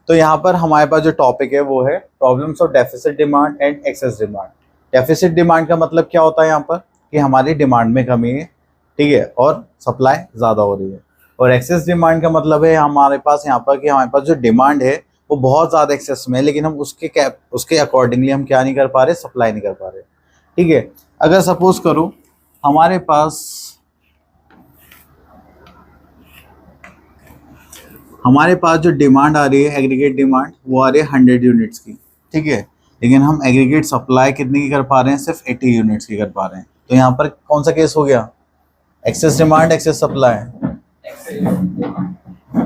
तो यहाँ पर हमारे पास जो टॉपिक है वो है problems of deficit demand and excess demand. Deficit demand का मतलब क्या होता है यहाँ पर कि हमारी डिमांड में कमी है, ठीक है, और सप्लाई ज़्यादा हो रही है। और एक्सेस डिमांड का मतलब है हमारे पास यहाँ पर कि हमारे पास जो डिमांड है वो बहुत ज़्यादा एक्सेस में है, लेकिन हम उसके अकॉर्डिंगली हम क्या नहीं कर पा रहे, सप्लाई नहीं कर पा रहे, ठीक है। अगर सपोज करो हमारे पास जो डिमांड आ रही है, एग्रीगेट डिमांड, वो आ रही है 100 यूनिट्स की, ठीक है, लेकिन हम एग्रीगेट सप्लाई कितने की कर पा रहे हैं, सिर्फ 80 यूनिट्स की कर पा रहे हैं। तो यहाँ पर कौन सा केस हो गया, एक्सेस डिमांड एक्सेस सप्लाई,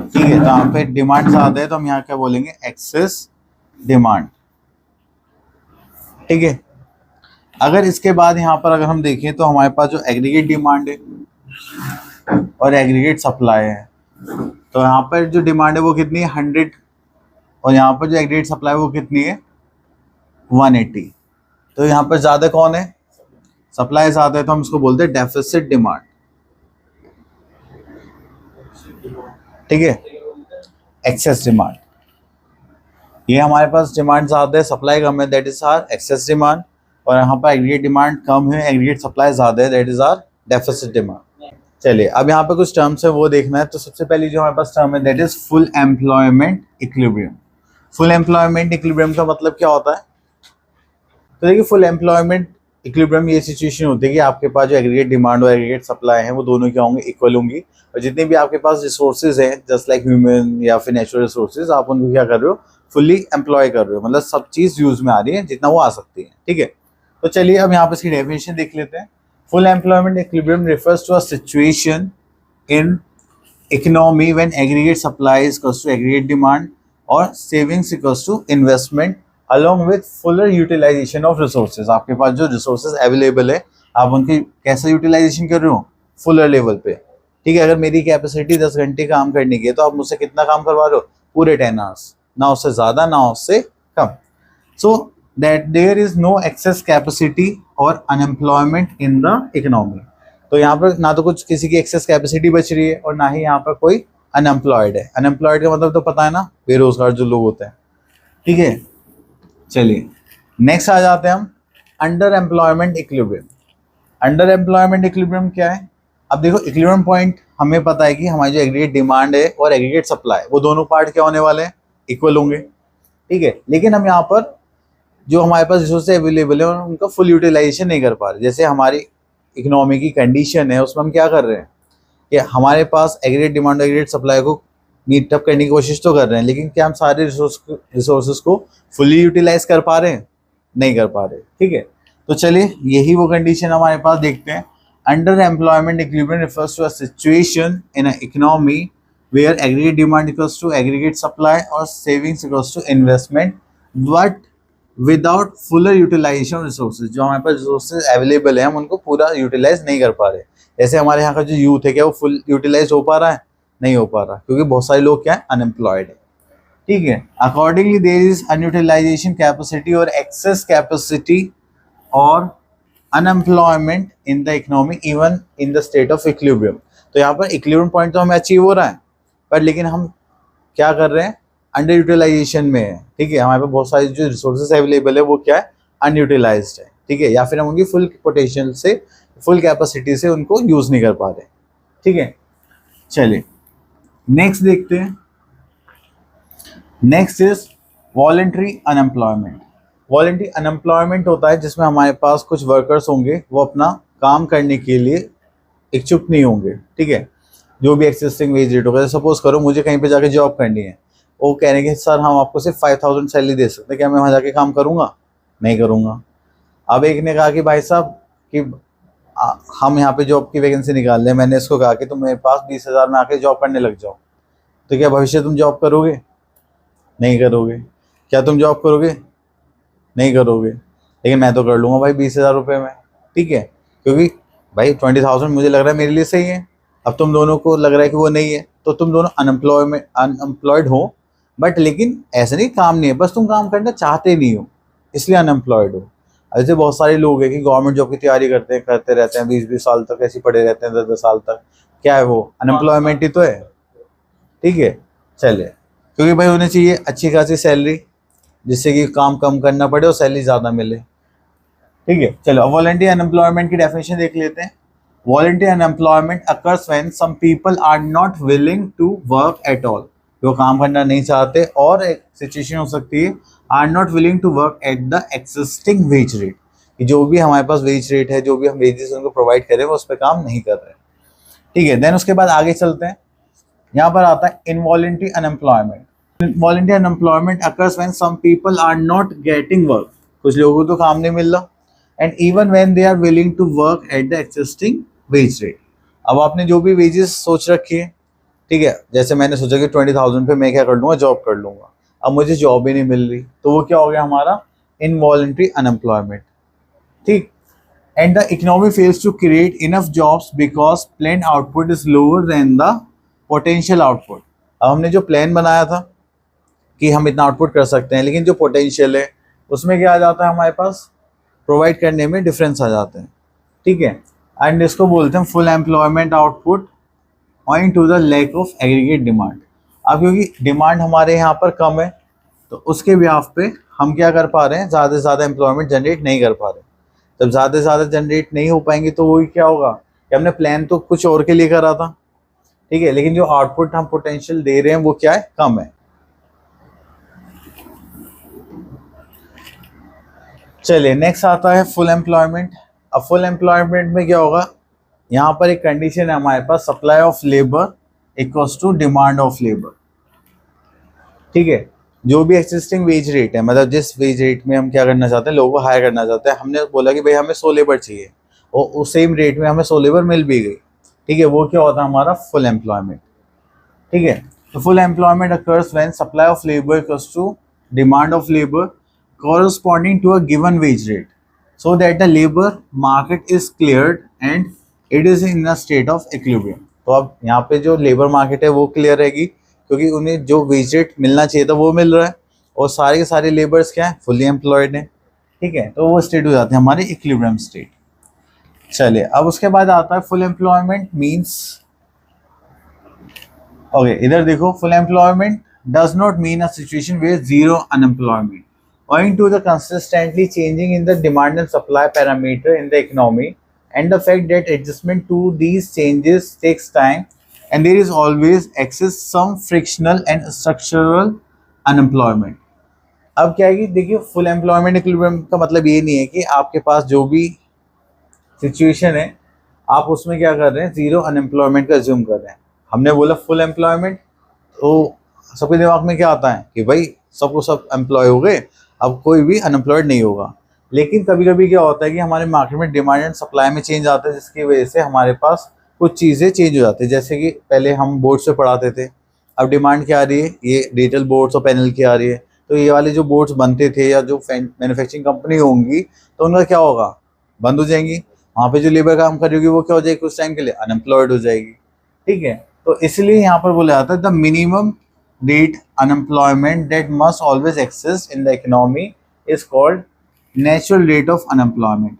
ठीक है। तो यहाँ पे डिमांड ज़्यादा है तो हम यहाँ क्या बोलेंगे, एक्सेस डिमांड, ठीक है। अगर इसके बाद यहाँ पर अगर हम देखें तो हमारे पास जो एग्रीगेट डिमांड है और एग्रीगेट सप्लाई है, तो यहाँ पर जो डिमांड है वो कितनी है, 100, और यहाँ पर जो एग्रीगेट सप्लाई है वो कितनी है, 180। तो यहाँ पर ज़्यादा कौन है, सप्लाई ज़्यादा है, तो हम इसको बोलते हैं डेफिसिट डिमांड, ठीक है। एक्सेस डिमांड, ये हमारे पास डिमांड ज़्यादा है, सप्लाई कम है, that is or excess demand. और यहाँ पर एग्रीगेट डिमांड कम है, एग्रीगेट सप्लाई ज़्यादा है, that is or deficit demand. चलिए अब यहाँ पे कुछ टर्म्स है वो देखना है। तो सबसे पहले जो हमारे पास टर्म है that is full employment equilibrium. Full employment equilibrium का मतलब क्या होता है, तो देखिए फुल एम्प्लॉयमेंट इक्विलिब्रियम ये सिचुएशन होती है कि आपके पास जो एग्रीगेट डिमांड और एग्रीगेट सप्लाई है वो दोनों क्या होंगे, इक्वल होंगी। और जितने भी आपके पास रिसोर्सेज हैं जस्ट लाइक ह्यूमन या फिर नेचुरल रिसोर्सेज, आप उनको क्या कर रहे हो, फुल्ली एम्प्लॉय कर रहे हो, मतलब सब चीज़ यूज में आ रही है जितना वो आ सकती है, ठीक है। तो चलिए अब यहाँ पे इसकी डेफिनेशन देख लेते हैं। Full employment equilibrium refers to a situation in economy when aggregate supply is equals to aggregate demand और savings equals to investment along with fuller utilization of resources। आपके पास जो resources अवेलेबल है आप उनकी कैसे यूटिलाइजेशन कर रहे हो, फुलर लेवल पे, ठीक है। अगर मेरी कैपेसिटी 10 घंटे काम करने की है तो आप मुझसे कितना काम करवा रहे हो, पूरे 10 आवर्स, ना उससे ज़्यादा ना उससे कम। So that there is no excess capacity or unemployment in the economy. तो यहाँ पर ना तो कुछ किसी की एक्सेस कैपेसिटी बच रही है और ना ही यहाँ पर कोई अनएम्प्लॉयड है। अनएम्प्लॉयड का मतलब तो पता है ना, बेरोजगार जो लोग होते हैं, ठीक है। चलिए नेक्स्ट आ जाते हैं हम under employment equilibrium. Under employment equilibrium क्या है, अब देखो इक्विलिब्रियम पॉइंट हमें पता है कि हमारी जो एग्रीगेट डिमांड है और एग्रीगेट सप्लाई वो दोनों पार्ट क्या होने वाले हैं, इक्वल होंगे, ठीक है। लेकिन हम यहाँ पर जो हमारे पास रिसोर्सेज अवेलेबल है उनका फुल यूटिलाइजेशन नहीं कर पा रहे। जैसे हमारी इकोनॉमी की कंडीशन है उसमें हम क्या कर रहे हैं कि हमारे पास एग्रीगेट डिमांड और एग्रीगेट सप्लाई को मीट अप करने की कोशिश तो कर रहे हैं, लेकिन क्या हम सारे रिसोर्सेज को फुली यूटिलाइज कर पा रहे हैं, नहीं कर पा रहे, ठीक है। तो चलिए यही वो कंडीशन हमारे पास देखते हैं। Under employment equilibrium refers to a situation in a economy where aggregate demand equals to aggregate supply और savings equals to investment but without fuller utilisation resources. जो हमारे पास रिसोर्सेज अवेलेबल है हम उनको पूरा यूटिलाइज नहीं कर पा रहे। जैसे हमारे यहाँ का जो यूथ है क्या वो फुल यूटिलाइज हो पा रहा है, नहीं हो पा रहा, क्योंकि बहुत सारे लोग क्या है, अनएम्प्लॉयड है, ठीक है। अकॉर्डिंगली देयर इज अनयूटिलाइजेशन कैपेसिटी और access capacity or unemployment in the economy even in the state of equilibrium. तो यहाँ पर इक्विलिब्रियम पॉइंट तो हमें अचीव हो रहा है, पर लेकिन हम क्या कर रहे हैं, अंडर यूटिलाइजेशन में है, ठीक है। हमारे पास बहुत सारी जो रिसोर्सेज अवेलेबल है वो क्या है, अनयूटिलाइज्ड है, ठीक है, या फिर हम उनकी फुल पोटेंशियल से, फुल कैपेसिटी से उनको यूज नहीं कर पा रहे, ठीक है। चलिए नेक्स्ट देखते हैं। Next is voluntary unemployment. Voluntary unemployment होता है जिसमें हमारे पास कुछ वर्कर्स होंगे वो अपना काम करने के लिए इच्छुक नहीं होंगे, ठीक है। जो भी एक्सिस्टिंग वेज रेट होगा, सपोज करो मुझे कहीं पे जाके जॉब करनी है, वो कह रहे हैं कि सर हम आपको सिर्फ 5000 सैलरी दे सकते हैं, क्या मैं वहाँ जाके काम करूँगा, नहीं करूँगा। अब एक ने कहा कि भाई साहब कि हम यहाँ पे जॉब की वैकेंसी निकाल रहे हैं, मैंने इसको कहा कि तुम मेरे पास 20,000 में आके जॉब करने लग जाओ, तो क्या भविष्य तुम जॉब करोगे, नहीं करोगे। क्या तुम जॉब करोगे, नहीं करोगे। लेकिन मैं तो कर लूँगा भाई 20,000 रुपये में, ठीक है, क्योंकि भाई 20,000 मुझे लग रहा है मेरे लिए सही है। अब तुम दोनों को लग रहा है कि वो नहीं है, तो तुम दोनों अनएम्प्लॉयड हो, बट लेकिन ऐसे नहीं काम नहीं है, बस तुम काम करना चाहते नहीं हो इसलिए अनएम्प्लॉयड हो। ऐसे बहुत सारे लोग हैं कि गवर्नमेंट जॉब की तैयारी करते रहते हैं 20-20 साल तक, ऐसे पड़े रहते हैं 10-10 साल तक, क्या है वो, अनएम्प्लॉयमेंट ही तो है, ठीक है। चलिए क्योंकि भाई उन्हें चाहिए अच्छी खासी सैलरी, जिससे कि काम कम करना पड़े और सैलरी ज़्यादा मिले। ठीक है, चलो अब वॉलंटरी अनएम्प्लॉयमेंट की डेफिनेशन देख लेते हैं। Voluntary unemployment occurs when some people are not willing to work at all, जो काम करना नहीं चाहते, और एक सिचुएशन हो सकती है are not willing to work at the existing wage rate, कि जो भी हमारे पास वेज रेट है, जो भी हम वेजेस उनको प्रोवाइड करें, वो उस पर काम नहीं कर रहे। ठीक है, देन उसके बाद आगे चलते हैं। यहाँ पर आता है involuntary unemployment. Involuntary unemployment occurs when some people are not getting work, कुछ लोगों को तो काम नहीं मिल रहा, and even when they are willing to work at the existing wage rate. अब आपने जो भी वेजेस सोच रखी है, ठीक है, जैसे मैंने सोचा कि 20,000 पे मैं क्या कर लूँगा, जॉब कर लूँगा, अब मुझे जॉब ही नहीं मिल रही, तो वो क्या हो गया हमारा इनवॉलंटरी अनएम्प्लॉयमेंट। ठीक, and the economy fails to create enough jobs because plan output is lower than the potential output. अब हमने जो प्लान बनाया था कि हम इतना आउटपुट कर सकते हैं, लेकिन जो पोटेंशियल है उसमें क्या आ जाता है, हमारे पास प्रोवाइड करने में डिफरेंस आ जाते हैं। ठीक है, एंड इसको बोलते हैं full employment output owing to the lack of aggregate demand. अब क्योंकि डिमांड हमारे यहाँ पर कम है, तो उसके बिहाफ पे हम क्या कर पा रहे हैं, ज़्यादा से ज़्यादा एम्प्लॉयमेंट जनरेट नहीं कर पा रहे। जब ज़्यादा से ज़्यादा जनरेट नहीं हो पाएंगे तो वही क्या होगा कि हमने प्लान तो कुछ और के लिए करा था, ठीक है, लेकिन जो आउटपुट हम पोटेंशियल दे रहे हैं वो क्या है, कम है। चलिए नेक्स्ट आता है फुल एम्प्लॉयमेंट। अब फुल एम्प्लॉयमेंट में क्या होगा, यहाँ पर एक कंडीशन है हमारे पास, supply of labour equals to demand of labour. ठीक है, जो भी एक्सिस्टिंग वेज रेट है, मतलब जिस वेज रेट में हम क्या करना चाहते हैं, लोगों को हायर करना चाहते हैं, हमने बोला कि भाई हमें 100 लेबर चाहिए और उस सेम रेट में हमें 100 लेबर मिल भी गई, ठीक है, वो क्या होता है हमारा फुल एम्प्लॉयमेंट। ठीक है, तो full employment occurs when supply of labour equals to demand of labour corresponding to a given wage rate so that the labor market is cleared and it is in a state of equilibrium। तो अब यहाँ पे जो labour market है वो clear रहेगी, क्योंकि उन्हें जो वेज रेट मिलना चाहिए था वो मिल रहा है, और सारे के सारे लेबर्स क्या है, फुली एम्प्लॉयड हैं। ठीक है, तो वो स्टेट हो जाते हैं हमारे इक्विलिब्रियम स्टेट। चलिए अब उसके बाद आता है फुल एम्प्लॉयमेंट मीन्स, ओके इधर देखो, full employment does not mean a situation where zero unemployment owing to the consistently changing in the demand and supply parameter in the economy and the fact that adjustment to these changes takes time and there is always exists some frictional and structural unemployment। अब क्या है कि देखिए full employment equilibrium का मतलब ये नहीं है कि आपके पास जो भी सिचुएशन है आप उसमें क्या कर रहे हैं, जीरो अनएम्प्लॉयमेंट का अज्यूम कर रहे हैं। हमने बोला फुल एम्प्लॉयमेंट, तो सबके दिमाग में क्या आता है कि भाई सबको सब एम्प्लॉय हो गए, अब कोई भी अनएम्प्लॉयड नहीं होगा। लेकिन कभी कभी क्या होता है कि हमारे मार्केट में डिमांड एंड सप्लाई में चेंज आता है, जिसकी वजह से हमारे पास कुछ चीज़ें चेंज हो जाती है। जैसे कि पहले हम बोर्ड से पढ़ाते थे, अब डिमांड क्या आ रही है, ये डिजिटल बोर्ड्स और पैनल की आ रही है, तो ये वाले जो बोर्ड्स बनते थे या जो मैन्युफैक्चरिंग कंपनी होंगी तो उनका क्या होगा, बंद हो जाएंगी। वहाँ पे जो लेबर काम कर रही होगी वो क्या हो जाएगी, कुछ टाइम के लिए अनएम्प्लॉयड हो जाएगी। ठीक है, तो इसलिए यहाँ पर बोला जाता है the minimum rate unemployment that must always exist in the economy is called natural rate of unemployment।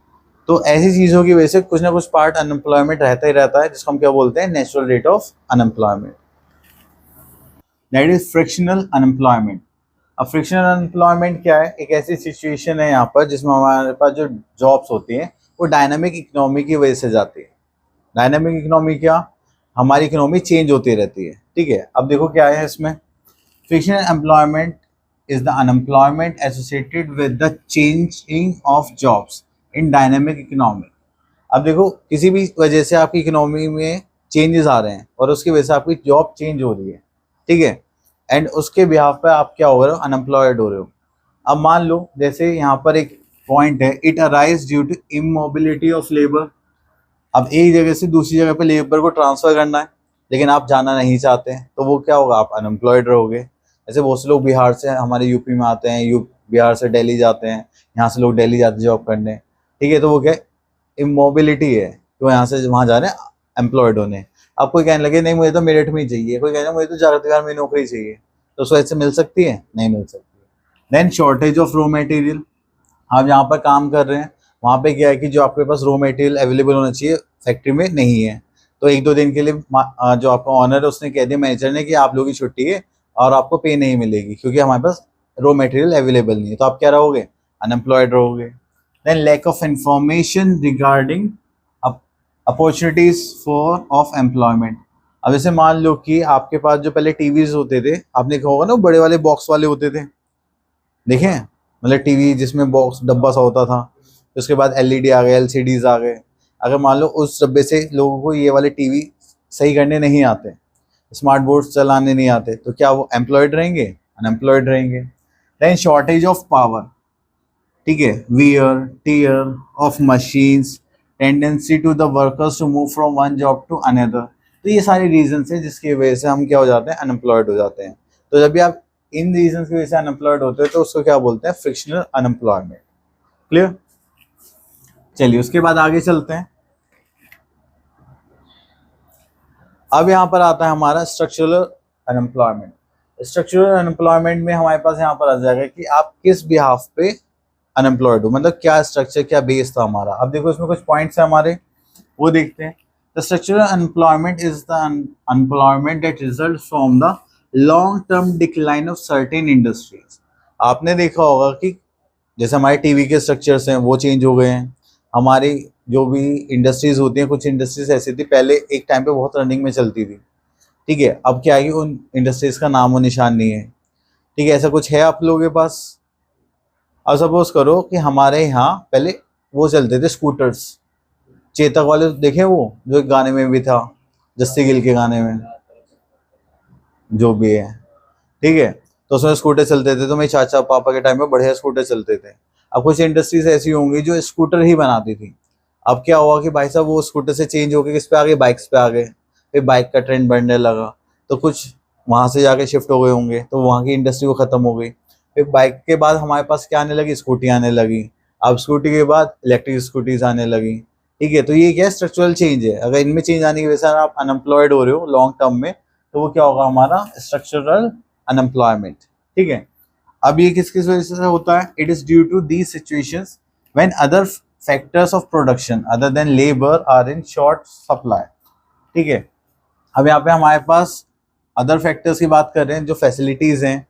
तो ऐसी चीज़ों की वजह से कुछ ना कुछ पार्ट अनएम्प्लॉयमेंट रहता ही रहता है, जिसको हम क्या बोलते हैं, natural rate of unemployment. That is frictional unemployment. अब फ्रिक्शनल अनएम्प्लॉयमेंट क्या है, एक ऐसी सिचुएशन है यहाँ पर जिसमें हमारे पास जो जॉब्स होती हैं वो डायनामिक इकोनॉमी की वजह से जाती है। डायनामिक इकोनॉमी क्या, हमारी इकोनॉमी चेंज होती रहती है। ठीक है, अब देखो क्या है इसमें, frictional employment is the unemployment associated with the changing of jobs in dynamic economy। अब देखो किसी भी वजह से आपकी इकोनॉमी में चेंजेस आ रहे हैं और उसकी वजह से आपकी जॉब चेंज हो रही है, ठीक है, एंड उसके बिहाफ पे आप क्या हो रहे हो, अनएम्प्लॉयड हो रहे हो। अब मान लो जैसे यहाँ पर एक पॉइंट है, it arise due to immobility of labour. अब एक जगह से दूसरी जगह पे लेबर को ट्रांसफर करना है, लेकिन आप जाना नहीं चाहते हैं, तो वो क्या होगा, आप अनएम्प्लॉयड रहोगे। जैसे बहुत से लोग बिहार से हमारे यूपी में आते हैं, बिहार से दिल्ली जाते हैं, यहाँ से लोग दिल्ली जाते हैं जॉब करने, ठीक है, तो वो क्या इमोबिलिटी है, तो यहाँ से वहाँ जा रहे हैं एम्प्लॉयड होने। अब कोई कहने लगे नहीं मुझे तो मेरठ में ही चाहिए, कोई कहना मुझे तो जागतिक में नौकरी चाहिए, तो उसको ऐसे मिल सकती है, नहीं मिल सकती। Then shortage of raw material. आप जहाँ पर काम कर रहे हैं वहाँ पे क्या है कि जो आपके पास रॉ मटेरियल अवेलेबल होना चाहिए फैक्ट्री में नहीं है, तो एक दो दिन के लिए जो आपका ऑनर है उसने कह दिया मैनेजर ने कि आप लोगों की छुट्टी है और आपको पे नहीं मिलेगी क्योंकि हमारे पास रॉ मटेरियल अवेलेबल नहीं है, तो आप क्या रहोगे, अनएम्प्लॉयड रहोगे। Then lack of information regarding opportunities for of employment. अब जैसे मान लो कि आपके पास जो पहले टीवीज होते थे, आपने देखा होगा ना, बड़े वाले बॉक्स वाले होते थे, देखें, मतलब टीवी जिसमें बॉक्स डब्बा सा होता था, उसके बाद एलईडी आ गए, एलसीडीज आ गए। अगर मान लो उस डब्बे से लोगों को ये वाले टीवी सही करने नहीं आते, स्मार्ट बोर्ड्स चलाने नहीं आते, तो क्या वो एम्प्लॉयड रहेंगे, अनएम्प्लॉयड रहेंगे। देन शॉर्टेज ऑफ पावर, ठीक है, wear tear of machines, tendency to the workers to move from one job to another. तो ये सारे रीजन है जिसकी वजह से हम क्या हो जाते हैं, अनएम्प्लॉयड हो जाते हैं। तो जब भी आप इन रीजन की वजह से अनएम्प्लॉयड होते हैं तो उसको क्या बोलते हैं, फ्रिक्शनल अनएम्प्लॉयमेंट। क्लियर। चलिए उसके बाद आगे चलते हैं। अब यहाँ पर आता है हमारा स्ट्रक्चरल अनएम्प्लॉयमेंट। स्ट्रक्चरल अनएम्प्लॉयमेंट में हमारे पास यहाँ पर आ जाएगा कि आप किस बिहाफ पे अनएम्प्लॉयड हो, मतलब क्या स्ट्रक्चर, क्या बेस था हमारा। अब देखो इसमें कुछ पॉइंट्स है हमारे, वो देखते हैं। The structural unemployment is the unemployment that result from the long term decline of certain industries. आपने देखा होगा कि जैसे हमारे टीवी के स्ट्रक्चर्स हैं वो चेंज हो गए हैं, हमारी जो भी इंडस्ट्रीज होती हैं, कुछ इंडस्ट्रीज ऐसी थी पहले एक टाइम पे बहुत रनिंग में चलती थी, ठीक है, अब क्या है कि उन इंडस्ट्रीज का नाम और निशान नहीं है, ठीक है, ऐसा कुछ है आप लोगों के पास। अब सपोज करो कि हमारे यहाँ पहले वो चलते थे स्कूटर्स, चेतक वाले, देखे वो जो एक गाने में भी था, जस्सी गिल के गाने में जो भी है, ठीक है, तो उसमें स्कूटर चलते थे, तो मेरे चाचा पापा के टाइम में बढ़िया स्कूटर चलते थे। अब कुछ इंडस्ट्रीज ऐसी होंगी जो स्कूटर ही बनाती थी, अब क्या हुआ कि भाई साहब वो स्कूटर से चेंज होकर किस पे आ गए, बाइक्स पे आ गए, फिर बाइक का ट्रेंड बढ़ने लगा, तो कुछ वहाँ से जाके शिफ्ट हो गए होंगे, तो वहाँ की इंडस्ट्री वो खत्म हो गई। फिर बाइक के बाद हमारे पास क्या आने लगी, स्कूटी आने लगी, अब स्कूटी के बाद इलेक्ट्रिक स्कूटीज आने लगी, ठीक है। तो ये क्या स्ट्रक्चरल चेंज है, अगर इनमें चेंज आने की वजह से आप अनएम्प्लॉयड हो रहे हो लॉन्ग टर्म में, तो वो क्या होगा, हमारा स्ट्रक्चरल अनएम्प्लॉयमेंट, ठीक है। अब ये किस किस वजह से होता है, it is due to these situations when other factors of production other than labour are in short supply, ठीक है। अब यहाँ पे हमारे पास अदर फैक्टर्स की बात कर रहे हैं, जो फैसिलिटीज़ हैं।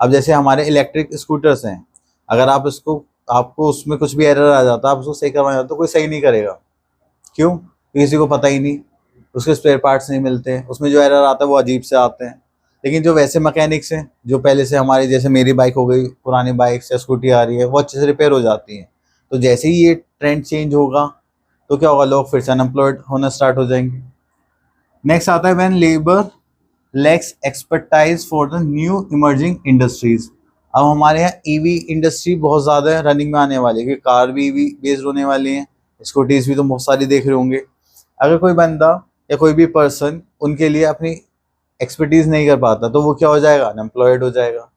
अब जैसे हमारे इलेक्ट्रिक स्कूटर्स हैं, अगर आप इसको, आपको उसमें कुछ भी एरर आ जाता है, आप उसको सही करवाना चाहते हो, कोई सही नहीं करेगा, क्यों, किसी को पता ही नहीं, उसके स्पेयर पार्ट्स नहीं मिलते, उसमें जो एरर आता है वो अजीब से आते हैं। लेकिन जो वैसे मैकेनिक्स हैं, जो पहले से हमारी, जैसे मेरी बाइक हो गई, पुरानी बाइक या स्कूटी आ रही है, वो अच्छे से रिपेयर हो जाती हैं। तो जैसे ही ये ट्रेंड चेंज होगा तो क्या होगा, लोग फिर से अनएम्प्लॉयड होना स्टार्ट हो जाएंगे। नेक्स्ट आता है when labour lakhs expertise for the new emerging industries. अब हमारे यहाँ ईवी इंडस्ट्री बहुत ज़्यादा रनिंग में आने वाली है, क्योंकि कार भी ईवी बेस्ड होने वाली हैं, स्कूटीज भी तो बहुत सारी देख रहे होंगे। अगर कोई बंदा या कोई भी पर्सन उनके लिए अपनी एक्सपर्टीज नहीं कर पाता, तो वो क्या हो जाएगा, अनएम्प्लॉयड हो जाएगा।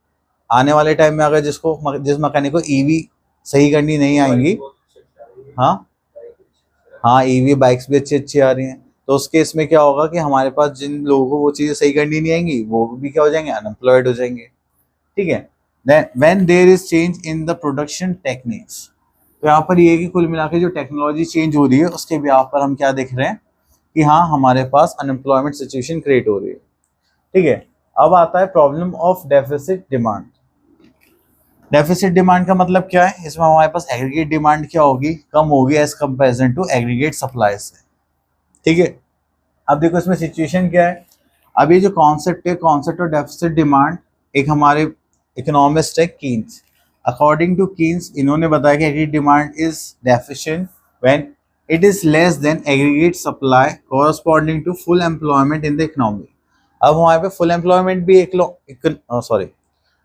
आने वाले टाइम में अगर जिस मैकेनिक को ईवी सही करनी नहीं आएंगी, हाँ हाँ, ईवी बाइक्स भी अच्छी अच्छी आ रही हैं, तो उस केस में क्या होगा कि हमारे पास जिन लोगों को वो चीज़ें सही करनी नहीं आएंगी, वो भी क्या हो जाएंगे, अनएम्प्लॉयड हो जाएंगे, ठीक है। Then when there is change in the production techniques, तो यहाँ पर ये है कि कुल मिला के जो टेक्नोलॉजी चेंज हो रही है उसके बिहाफ पर हम क्या देख रहे हैं कि हाँ, हमारे पास अनएम्प्लॉयमेंट सिचुएशन क्रिएट हो रही है, ठीक है। अब आता है problem of deficit demand. Deficit demand का मतलब क्या है, इसमें हमारे पास एग्रीगेट डिमांड क्या होगी, कम होगी as comparison to aggregate supply से, ठीक है। अब देखो इसमें सिचुएशन क्या है। अब ये जो कॉन्सेप्ट है, कॉन्सेप्ट ऑफ डेफिसिट डिमांड, एक हमारे इकोनॉमिस्ट है कीन्स। अकॉर्डिंग टू कीन्स, इन्होंने बताया कि aggregate demand is deficient when it is less than aggregate supply corresponding to full employment in the economy. अब हमारे पे फुल एम्प्लॉयमेंट भी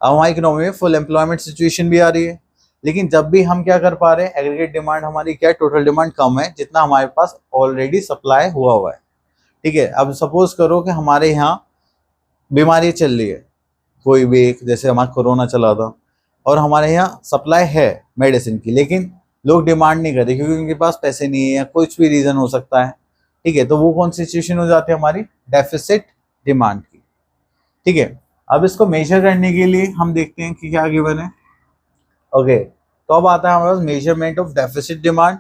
अब हमारी इकोनॉमी में फुल एम्प्लॉयमेंट सिचुएशन भी आ रही है, लेकिन जब भी हम क्या कर पा रहे हैं, एग्रीगेट डिमांड हमारी क्या है, टोटल डिमांड कम है जितना हमारे पास ऑलरेडी सप्लाई हुआ है, ठीक है। अब सपोज करो कि हमारे यहाँ बीमारी चल रही है, कोई भी एक, जैसे हमारा कोरोना चला था, और हमारे यहाँ सप्लाई है मेडिसिन की, लेकिन लोग डिमांड नहीं करते क्योंकि उनके पास पैसे नहीं है या कुछ भी रीज़न हो सकता है, ठीक है। तो वो कौन सी सिचुएशन हो जाती है, हमारी डेफिसिट डिमांड की, ठीक है। अब इसको मेजर करने के लिए हम देखते हैं कि क्या गिवन है, ओके। तो अब आता है हमारे पास मेजरमेंट ऑफ डेफिसिट डिमांड।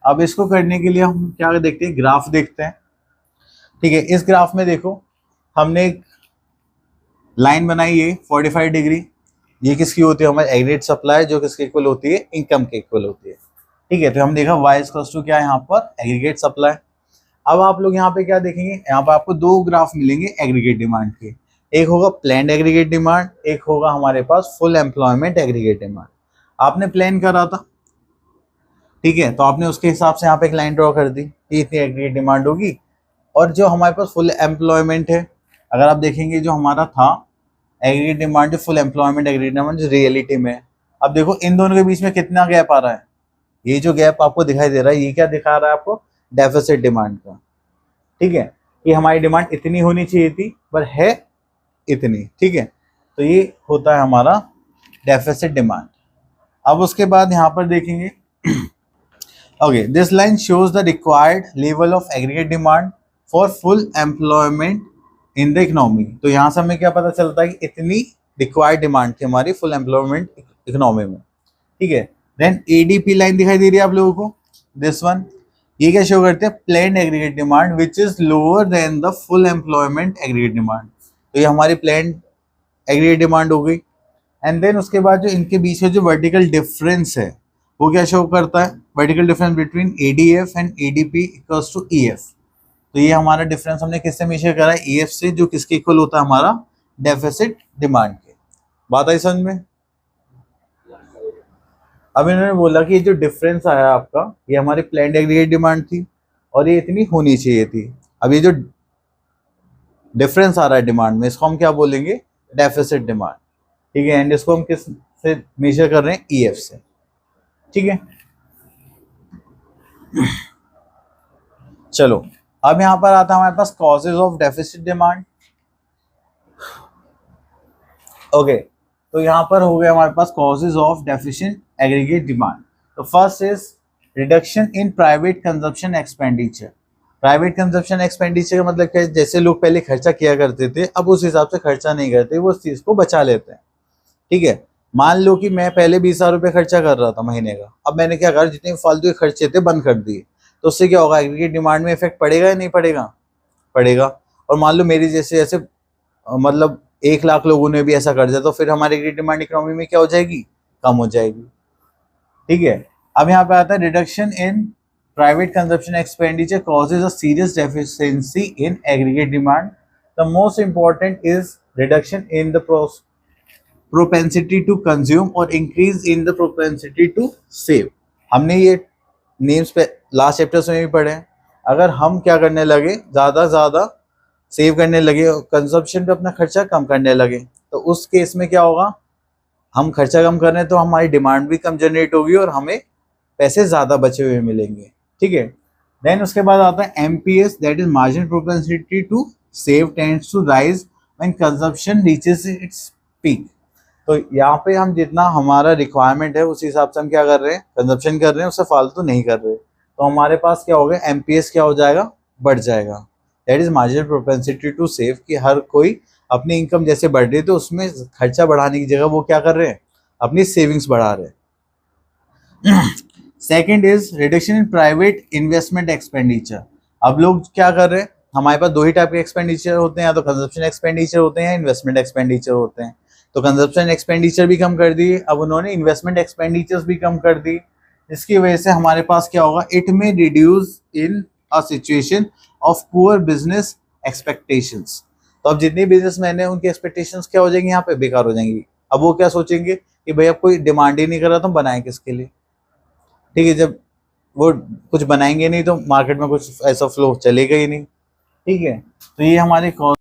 अब इसको करने के लिए हम क्या देखते हैं, ग्राफ देखते हैं, ठीक है। इस ग्राफ में देखो, हमने एक लाइन बनाइए 45 डिग्री, ये किसकी होती है, हमारी एग्रीगेट सप्लाई, जो किसके इक्वल होती है, इनकम के इक्वल होती है। ठीक है, तो हम देखा y इक्वल्स टू क्या है यहाँ पर, एग्रीगेट सप्लाई। अब आप लोग यहाँ पे क्या देखेंगे, यहाँ पर आपको दो ग्राफ मिलेंगे एग्रीगेट डिमांड के, एक होगा प्लान्ड एग्रीगेट डिमांड, एक होगा हमारे पास फुल एम्प्लॉयमेंट एग्रीगेट डिमांड। आपने प्लान करा था, ठीक है, तो आपने उसके हिसाब से यहाँ पे एक लाइन ड्रॉ कर दी कि इतनी एग्रीगेट डिमांड होगी। और जो हमारे पास फुल एम्प्लॉयमेंट है, अगर आप देखेंगे जो हमारा था एग्रीगेट डिमांड, जो फुल एम्प्लॉयमेंट एग्रीगेट डिमांड जो रियलिटी में है, अब देखो इन दोनों के बीच में कितना गैप आ रहा है, ये जो गैप आपको दिखाई दे रहा है, ये क्या दिखा रहा है आपको, डेफिसिट डिमांड का। ठीक है, कि हमारी डिमांड इतनी होनी चाहिए थी पर है इतनी। ठीक है, तो ये होता है हमारा डेफिसिट डिमांड। अब उसके बाद यहाँ पर देखेंगे okay, this line shows the required level of aggregate demand for full employment in the economy. तो यहाँ से हमें क्या पता चलता है कि इतनी रिक्वायर्ड डिमांड थी हमारी फुल एम्प्लॉयमेंट इकोनॉमी में। ठीक है, देन एडीपी लाइन दिखाई दे रही है आप लोगों को, दिस वन, ये क्या शो करते हैं, planned aggregate demand which is lower than the full employment aggregate demand. तो ये हमारी प्लान्ड एग्रीगेट डिमांड हो गई। एंड देन उसके बाद जो इनके बीच में जो वर्टिकल डिफरेंस है वो क्या शो करता है, vertical difference between ADF and ADP equals to EF. तो ये हमारा डिफरेंस हमने किससे मेजर करा है, ईएफ से, जो किसके इक्वल होता है, हमारा डेफिसिट डिमांड के। बात आई समझ में। अब इन्होंने बोला कि ये जो डिफरेंस आया आपका, ये हमारी प्लान्ड एग्रीगेट डिमांड थी और ये इतनी होनी चाहिए थी। अब ये जो डिफरेंस आ रहा है डिमांड में, इसको हम क्या बोलेंगे, डेफिसिट डिमांड। ठीक है, एंड इसको हम किस से मेजर कर रहे हैं, ईएफ से। ठीक है, चलो अब यहां पर आता है हमारे पास causes of deficit demand. Okay, तो यहाँ पर हो गया हमारे पास causes of deficient aggregate demand. तो first is reduction in private consumption expenditure. Private consumption expenditure का मतलब क्या है, जैसे लोग पहले खर्चा किया करते थे, अब उस हिसाब से खर्चा नहीं करते, वो उस चीज को बचा लेते हैं। ठीक है, मान लो कि मैं पहले 20,000 रुपये खर्चा कर रहा था महीने का, अब मैंने क्या करा, जितने फालतू के खर्चे थे बंद कर दिए, तो उससे क्या होगा, एग्रीगेट डिमांड में इफेक्ट पड़ेगा या नहीं पड़ेगा, पड़ेगा। और मान लो मेरी जैसे ऐसे मतलब 1,00,000 लोगों ने भी ऐसा कर दिया, तो फिर हमारी एग्रीगेट डिमांड इकोनॉमी में क्या हो जाएगी, कम हो जाएगी। ठीक है, अब यहाँ पे आता है reduction in private consumption expenditure causes a serious deficiency in aggregate demand. The most important is reduction in the propensity to consume और increase in the propensity to save। हमने ये नेम्स पे लास्ट चैप्टर्स में भी पढ़े हैं। अगर हम क्या करने लगे, ज़्यादा सेव करने लगे, कंजप्शन पे अपना खर्चा कम करने लगे, तो उस केस में क्या होगा, हम खर्चा कम कर रहे हैं तो हमारी डिमांड भी कम जनरेट होगी और हमें पैसे ज़्यादा बचे हुए मिलेंगे। ठीक है, देन उसके बाद आता है MPS, that is marginal propensity to save tends to rise when consumption reaches its peak. तो यहाँ पे हम जितना हमारा रिक्वायरमेंट है उस हिसाब से हम क्या कर रहे हैं, कंजप्शन कर रहे हैं, उससे फालतू नहीं कर रहे, तो हमारे पास क्या होगा, MPS क्या हो जाएगा, बढ़ जाएगा। That is marginal propensity to save, कि हर कोई अपनी इनकम जैसे बढ़ रही है तो उसमें खर्चा बढ़ाने की जगह वो क्या कर रहे हैं, अपनी सेविंग्स बढ़ा रहे हैं। Second is reduction in private investment expenditure. अब लोग क्या कर रहे हैं, हमारे पास दो ही टाइप के एक्सपेंडिचर होते हैं, या तो कंजप्शन एक्सपेंडिचर होते हैं या इन्वेस्टमेंट एक्सपेंडिचर होते हैं। तो कंजप्शन एक्सपेंडिचर भी कम कर दिए, अब उन्होंने इन्वेस्टमेंट एक्सपेंडिचर्स भी कम कर दी, जिसकी वजह से हमारे पास क्या होगा, इट में reduce in a situation of poor business expectations. तो अब जितने बिजनेसमैन है उनकी एक्सपेक्टेशंस क्या हो जाएंगी, यहाँ पे बेकार हो जाएंगी। अब वो क्या सोचेंगे कि भाई अब कोई डिमांड ही नहीं कर रहा तो हम बनाए किसके लिए। ठीक है, जब वो कुछ बनाएंगे नहीं तो मार्केट में कुछ ऐसा फ्लो चलेगा ही नहीं। ठीक है, तो ये हमारे कॉज